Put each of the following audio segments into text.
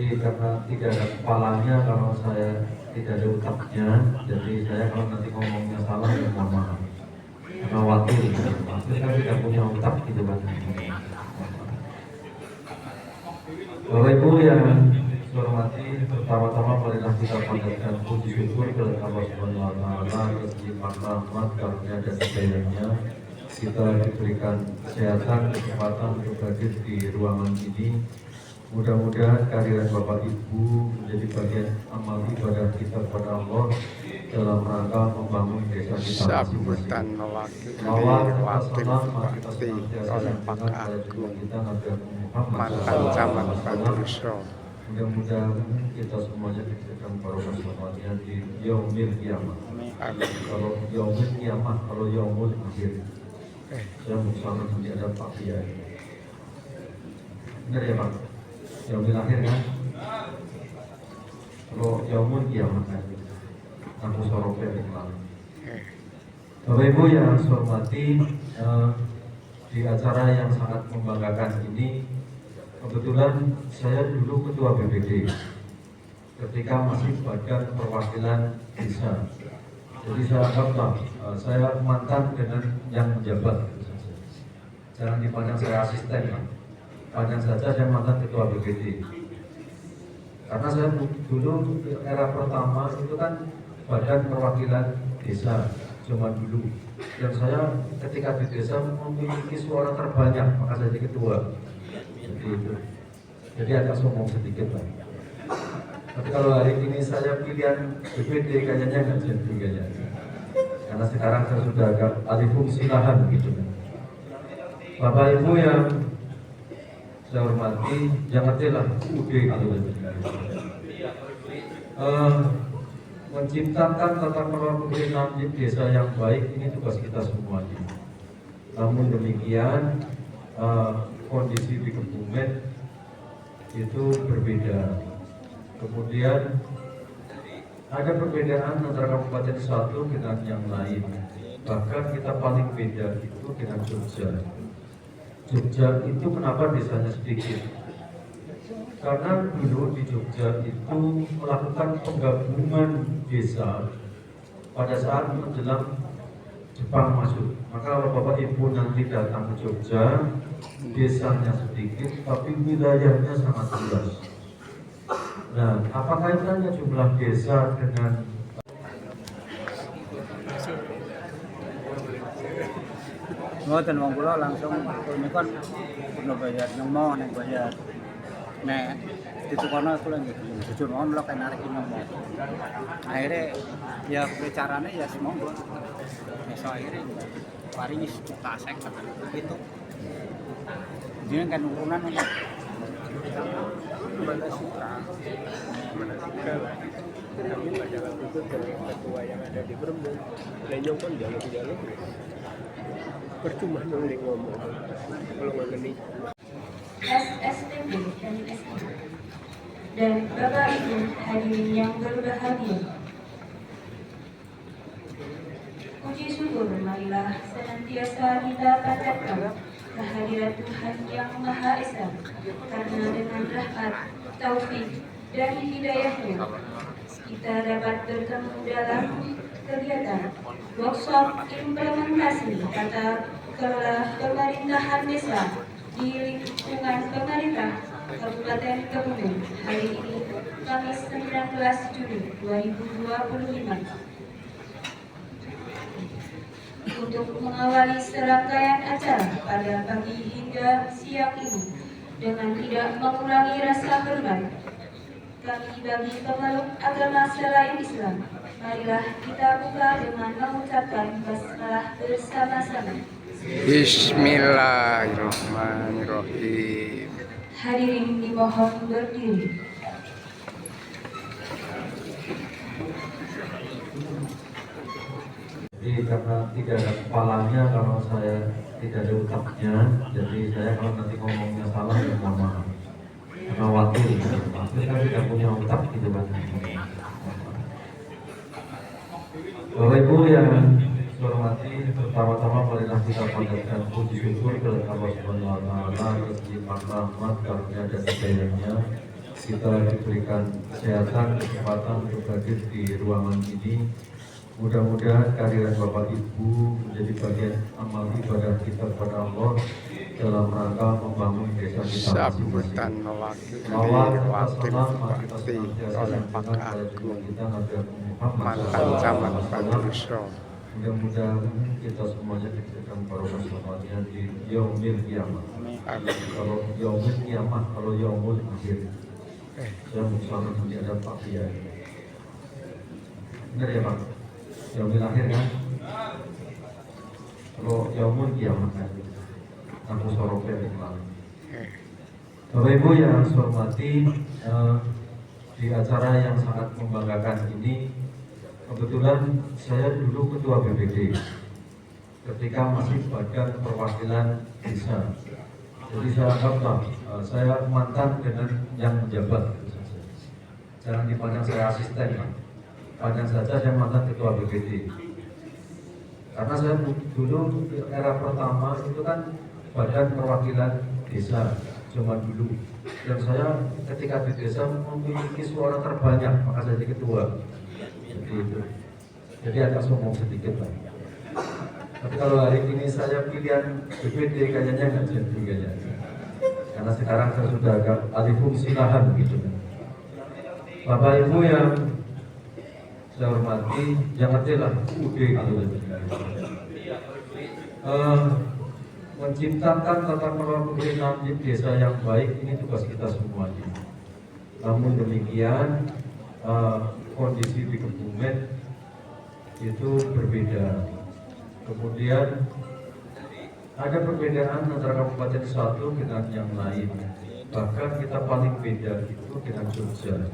Jadi karena tidak ada kepalanya, kalau saya tidak ada otaknya, jadi saya kalau nanti ngomongnya salah ya mohon maaf. Karena wakil kan tidak punya otak gitu kan. Bapak Ibu yang saya hormati, pertama-tama marilah kita panjatkan puji syukur kepada Allah Subhanahu wa taala atas limpahan rahmat, karunia dan hidayahnya. Kita diberikan kesehatan, kesempatan untuk hadir di ruangan ini. Mudah-mudahan kehadiran Bapak Ibu menjadi bagian amal ibadah kita kepada Allah dalam rangka membangun desa kita masing-masing. Awal salam kita senantiasa oleh Pak Agung mantan camat Badurso. Mudah-mudahan kita semuanya diberikan barokah selamatnya di yaumil kiamat. Kalau yaumil kiamat, kalau yaumul akhir, saya bersama nanti ada Pak Kiai. Benar ya Pak? Yaumil akhir kan? Kalau yaumul kiamat kan? Aku sorofnya iklan. Bapak Ibu yang saya hormati, di acara yang sangat membanggakan ini, kebetulan saya dulu ketua BPD ketika masih badan perwakilan desa. Jadi saya anggaplah saya mantan dengan yang menjabat. Jangan dipandang saya asisten, pandang saja saya mantan ketua BPD. Karena saya dulu era pertama itu kan badan perwakilan desa cuma dulu, dan saya ketika di desa memiliki suara terbanyak, maka saya jadi ketua. Seperti itu. Jadi agak sombong sedikit lah. Tapi kalau hari ini saya pilihan BPD kayaknya nggak jadi kayaknya. Karena sekarang saya sudah agak alih fungsi lahan gitu. Bapak Ibu yang saya hormati, jangan telah UD gitu. Menciptakan tata kelola pemerintahan di desa yang baik ini tugas kita semuanya. Namun demikian kondisi di Kebumen itu berbeda. Kemudian ada perbedaan antara kabupaten satu dengan yang lain. Bahkan kita paling beda itu dengan Jogja. Jogja itu kenapa desanya sedikit? Karena dulu di Jogja itu melakukan penggabungan desa pada saat menjelang Jepang masuk. Maka kalau Bapak Ibu nanti datang ke Jogja, desanya sedikit tapi wilayahnya sangat luas. Nah, apa kaitannya jumlah desa dengan ngoten wong kula langsung ini kan kudu bayar nemo nek bayar nek ditukono kula nggih jujur mawon lho kan narik nemo akhirnya ya bicaranya ya semonggo so akhirnya paringi juta seket itu dia kan urunan untuk kami pada waktu itu ketua yang ada di Brembong lenyong kan jalan percuma nulis ngomong kalau nggak gini SSTB dan SI dan Bapak Ibu hadirin yang berbahagia, puji syukur marilah senantiasa kita panjatkan kehadiran Tuhan yang Maha Esa, karena dengan rahmat, taufik dan hidayahnya kita dapat bertemu dalam kegiatan workshop implementasi tata kelola pemerintahan desa di lingkungan pemerintah Kabupaten Kebumen hari ini Kamis 19 Juni 2025. Untuk mengawali serangkaian acara pada pagi hingga siang ini dengan tidak mengurangi rasa hormat kami bagi pemeluk agama selain Islam, marilah kita buka dengan mengucapkan basmalah bersama-sama. Bismillahirrahmanirrahim. Hadirin dimohon berdiri. Jadi karena tidak ada kepalanya, kalau saya tidak ada otaknya, jadi saya kalau nanti ngomongnya salah ya mohon maaf. Karena wakil kan tidak punya otak gitu kan. Bapak Ibu yang saya hormati, pertama-tama marilah kita panjatkan puji syukur kepada Allah Subhanahu wa taala atas limpahan rahmat, karunia dan hidayahnya. kita diberikan kesehatan, kesempatan untuk hadir di ruangan ini. Mudah-mudahan kehadiran Bapak Ibu menjadi bagian amal ibadah kita kepada Allah dalam rangka membangun desa kita Sambutan masing-masing. mewakili Awal wakil kita bupati senantiasa oleh dengan Pak pada Agung tujuan kita Nabi Muhammad mantan camat SAW. Padurso. Mudah-mudahan kita semuanya diberikan barokah selamatnya di yaumil kiamat. Amin. Kalau yaumil kiamat, kalau yaumul akhir. Saya bersama di ada Pak Kiai. Benar ya Pak? Yaumil akhir kan? Kalau yaumul kiamat kan? Aku soroknya di kemarin. Bapak Ibu yang saya hormati, di acara yang sangat membanggakan ini, kebetulan saya dulu ketua BPD ketika masih badan perwakilan desa. Jadi saya anggaplah saya mantan dengan yang menjabat. Jangan dipandang saya asisten, Pak. Pandang saja saya mantan ketua BPD. Karena saya dulu era pertama itu kan badan perwakilan desa zaman dulu. Dan saya ketika di desa memiliki suara terbanyak, maka saya jadi ketua. Jadi itu. Jadi agak sombong sedikit lah. Tapi kalau hari ini saya pilihan BPD kayaknya nggak jadi kayaknya. Karena sekarang saya sudah agak alih fungsi lahan gitu. Bapak Ibu yang saya hormati, jangan lah UD gitu. Menciptakan tata kelola pemerintahan di desa yang baik ini tugas kita semuanya. Namun demikian kondisi di Kebumen itu berbeda. Kemudian ada perbedaan antara kabupaten satu dengan yang lain. Bahkan kita paling beda itu dengan Jogja.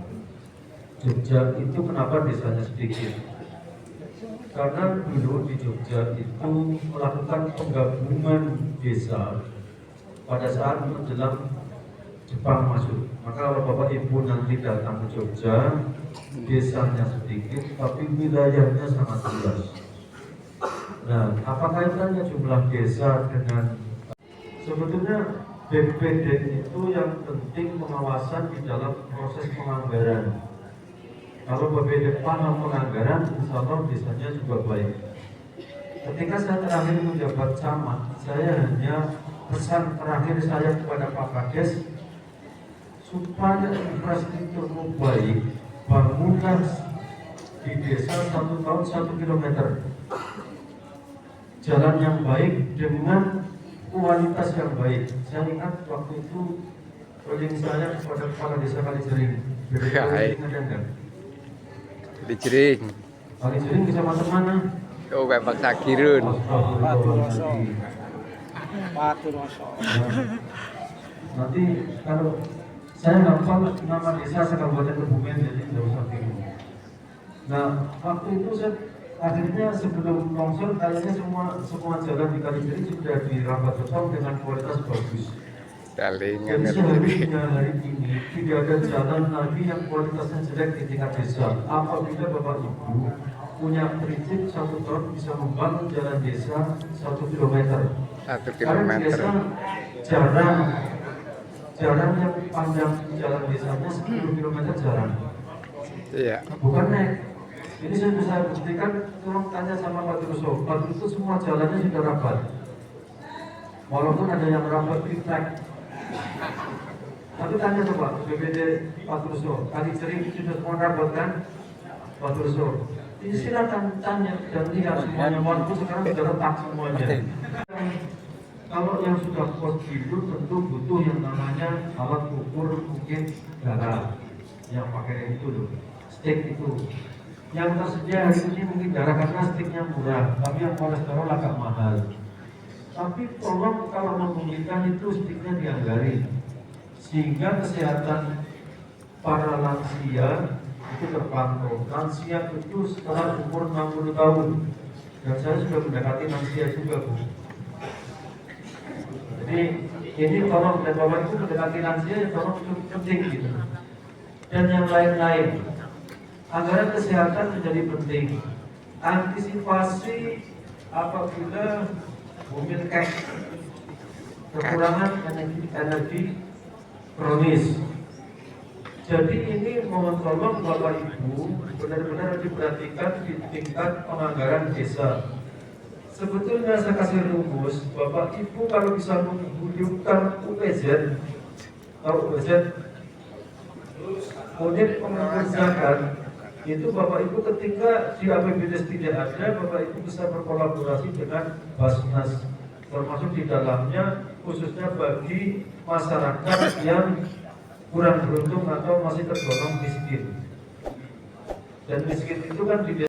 Jogja itu kenapa desanya sedikit? Karena dulu di Jogja itu melakukan penggabungan desa pada saat menjelang Jepang masuk. Maka kalau Bapak Ibu nanti datang ke Jogja, desanya sedikit tapi wilayahnya sangat luas. Nah, apa kaitannya jumlah desa dengan sebetulnya BPD itu yang penting pengawasan di dalam proses penganggaran. Kalau BPD paham penganggaran, insya Allah desanya juga baik. Ketika saya terakhir menjabat camat, saya hanya pesan terakhir saya kepada Pak Kades supaya infrastruktur baik, bangunan di desa 1 tahun 1 kilometer. Jalan yang baik dengan kualitas yang baik. Saya ingat waktu itu proyek saya kepada kepala desa Kalijering. Ada enggak? Dijering. Kalijering kecamatan mana? Oh, Bapak Sagirun. Paturoso. Nanti kalau saya hafal nama desa Kabupaten Kebumen jadi tidak usah bingung. Nah, waktu itu saya akhirnya sebelum longsor kayaknya semua jalan di Kalijering sudah dirambat beton dengan kualitas bagus. Jadi seharusnya hari ini tidak ada jalan lagi yang kualitasnya jelek di tingkat desa. Apabila Bapak Ibu punya prinsip 1 tahun bisa membangun jalan desa 1 kilometer. 1 Karena kilometer. desa jarang yang panjang jalan desanya 10 kilometer jarang. Iya. Bukan naik. Ini saya bisa buktikan, tolong tanya sama Pak Truso. Pak Truso semua jalannya sudah rapat. Walaupun ada yang rapat triplek. Tapi tanya coba BPD Pak Truso, Kalijering sudah semua rapat kan? Pak Truso, ini silakan tanya dan lihat semuanya. Walaupun sekarang sudah retak semuanya. Kalau yang sudah pos hidup tentu butuh yang namanya alat ukur mungkin darah yang pakai itu loh, stick itu. Yang tersedia hari ini mungkin darah karena sticknya murah, tapi yang kolesterol agak mahal. Tapi tolong kalau memungkinkan itu sticknya dianggari, sehingga kesehatan para lansia itu terpantau. Lansia itu setelah umur 60 tahun, dan saya sudah mendekati lansia juga Bu. Jadi ini tolong dan Bapak Ibu mendekati lansia yang tolong cukup penting gitu. Dan yang lain-lain. Anggaran kesehatan menjadi penting. Antisipasi apabila mobil kekurangan energi kronis. Jadi ini mohon tolong Bapak Ibu benar-benar diperhatikan di tingkat penganggaran desa. Sebetulnya saya kasih rumus, Bapak Ibu kalau bisa menghidupkan UPZ atau UPZ unit pengangkut zakat, itu Bapak Ibu ketika di APBDes tidak ada, Bapak Ibu bisa berkolaborasi dengan Basnas, termasuk di dalamnya khususnya bagi masyarakat yang kurang beruntung atau masih tergolong miskin. Dan miskin itu kan di